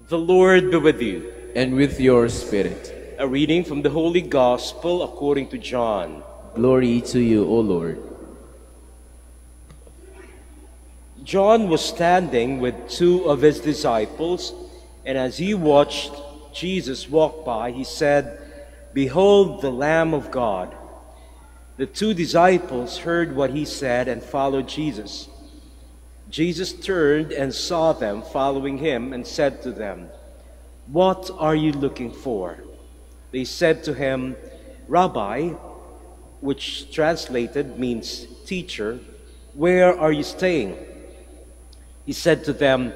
The Lord be with you. And with your spirit. A reading from the Holy Gospel according to John. Glory to you, O Lord. John was standing with two of his disciples, and as he watched Jesus walk by, he said, "Behold the Lamb of God." The two disciples heard what he said and followed Jesus. Jesus turned and saw them following him and said to them, "What are you looking for?" They said to him, "Rabbi," which translated means teacher, "where are you staying?" He said to them,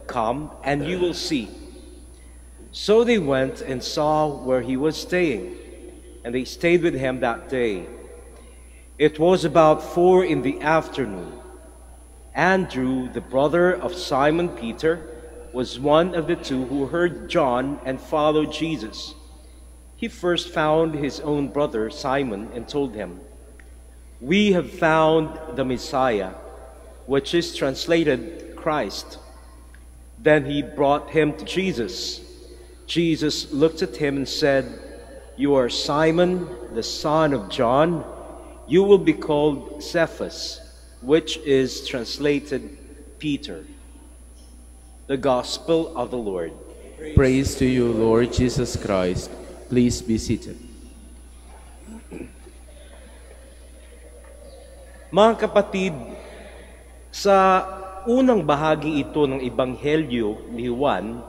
"Come and you will see." So they went and saw where he was staying, and they stayed with him that day. It was about 4 in the afternoon. Andrew, the brother of Simon Peter, was one of the two who heard John and followed Jesus. He first found his own brother Simon and told him, "We have found the Messiah," which is translated Christ. Then he brought him to Jesus. Jesus looked at him and said, "You are Simon, the son of John. You will be called Cephas," which is translated Peter. The Gospel of the Lord. Praise to you, Lord Jesus Christ. Please be seated. Mga kapatid, sa unang bahagi ito ng Ebanghelyo ni Juan,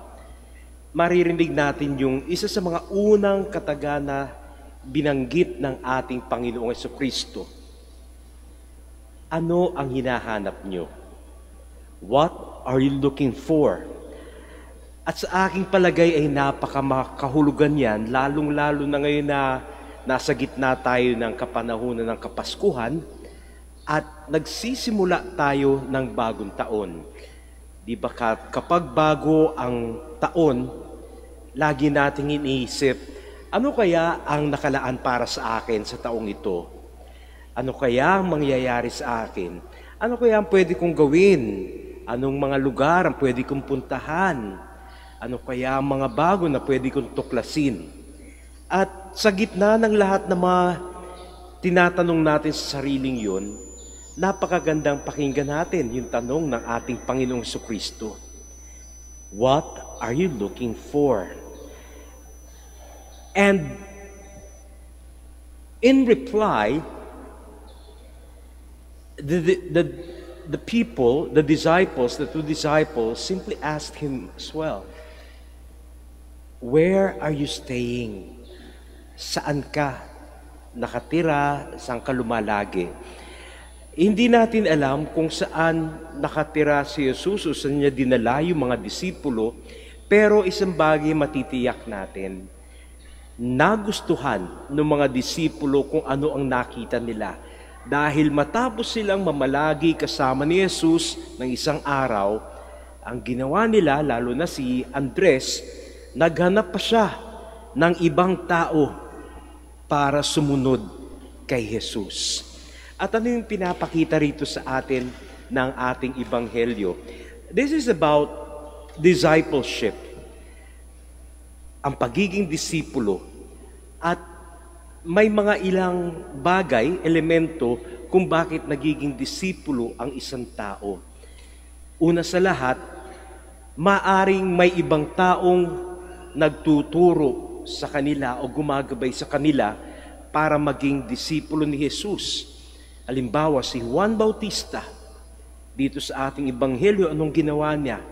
maririnig natin yung isa sa mga unang katagana binanggit ng ating Panginoong Jesucristo. Ano ang hinahanap nyo? What are you looking for? At sa aking palagay ay napakamakahulugan yan, lalong-lalo na ngayon na nasa gitna tayo ng kapanahunan ng Kapaskuhan at nagsisimula tayo ng bagong taon. Di ba kapag bago ang taon, lagi nating iniisip, ano kaya ang nakalaan para sa akin sa taong ito? Ano kaya ang mangyayari sa akin? Ano kaya ang pwede kong gawin? Anong mga lugar ang pwede kong puntahan? Ano kaya ang mga bago na pwede kong tuklasin? At sa gitna ng lahat ng mga tinatanong natin sa sariling yun, napakagandang pakinggan natin yung tanong ng ating Panginoong Jesucristo. What are you looking for? And in reply, the people, the disciples, the two disciples simply asked him as well, "Where are you staying? Saan ka nakatira? Saan ka lumalagi?" Hindi natin alam kung saan nakatira si Jesus o saan niya dinala yung mga disipulo, pero isang bagay matitiyak natin. Nagustuhan ng mga disipulo kung ano ang nakita nila. Dahil matapos silang mamalagi kasama ni Jesus ng isang araw, ang ginawa nila, lalo na si Andres, naghanap pa siya ng ibang tao para sumunod kay Jesus. At ano yung pinapakita rito sa atin ng ating Ebanghelyo? This is about discipleship. Ang pagiging disipulo. At may mga ilang bagay, elemento, kung bakit nagiging disipulo ang isang tao. Una sa lahat, maaring may ibang taong nagtuturo sa kanila o gumagabay sa kanila para maging disipulo ni Jesus. Halimbawa, si Juan Bautista, dito sa ating Ebanghelyo, anong ginawa niya?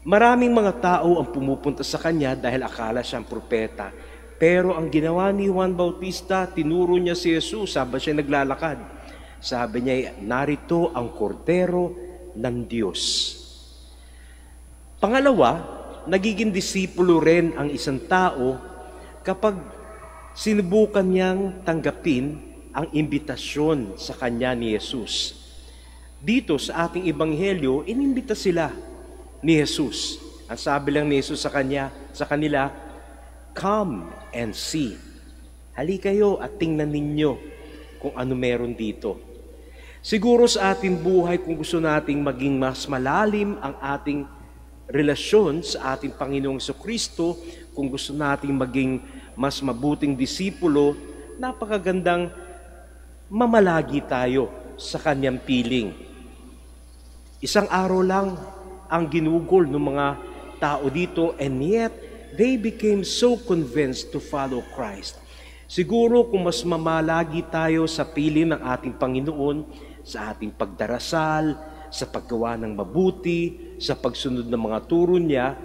Maraming mga tao ang pumupunta sa kanya dahil akala siyang propeta. Pero ang ginawa ni Juan Bautista, tinuro niya si Jesus habang siya naglalakad. Sabi niya, narito ang kordero ng Diyos. Pangalawa, nagiging disipulo rin ang isang tao kapag sinubukan niyang tanggapin ang imbitasyon sa kanya ni Jesus. Dito sa ating Ebanghelyo, inimbita sila ni Jesus. Ang sabi lang ni Jesus sa kanila, "Come and see." Halika kayo at tingnan ninyo kung ano meron dito. Siguro sa ating buhay, kung gusto nating maging mas malalim ang ating relasyon sa ating Panginoong Kristo, kung gusto nating maging mas mabuting disipulo, napakagandang mamalagi tayo sa kanyang piling. Isang araw lang ang ginugol ng mga tao dito, and yet they became so convinced to follow Christ. Siguro kung mas mamalagi tayo sa piling ng ating Panginoon, sa ating pagdarasal, sa paggawa ng mabuti, sa pagsunod ng mga turo niya,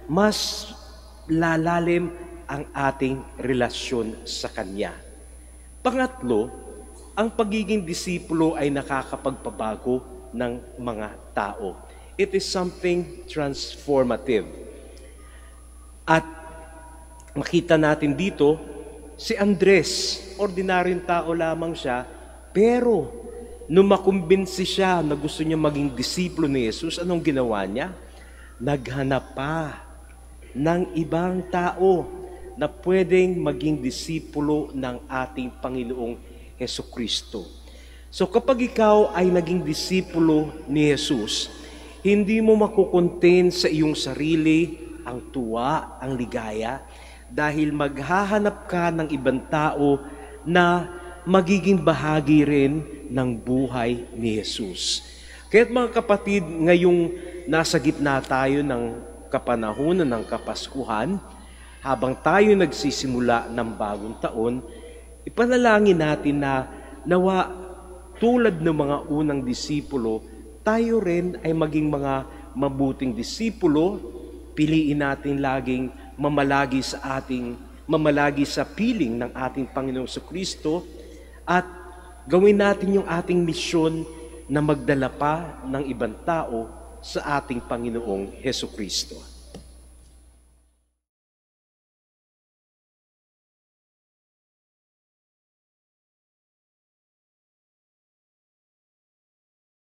mas lalalim ang ating relasyon sa Kanya. Pangatlo, ang pagiging disipulo ay nakakapagpabago ng mga tao. It is something transformative. At makita natin dito, si Andres, ordinaryong tao lamang siya, pero nung makumbinsi siya na gusto niya maging disipulo ni Jesus, anong ginawa niya? Naghanap pa ng ibang tao na pwedeng maging disipulo ng ating Panginoong Hesukristo. So kapag ikaw ay naging disipulo ni Jesus, hindi mo makukontain sa iyong sarili ang tuwa, ang ligaya, dahil maghahanap ka ng ibang tao na magiging bahagi rin ng buhay ni Jesus. Kaya't mga kapatid, ngayong nasa gitna tayo ng kapanahunan ng Kapaskuhan, habang tayo nagsisimula ng bagong taon, ipanalangin natin na nawa tulad ng mga unang disipulo, tayo rin ay maging mga mabuting disipulo. Piliin natin laging mamalagi sa piling ng ating Panginoong Kristo, at gawin natin yung ating misyon na magdala pa ng ibang tao sa ating Panginoong Hesukristo.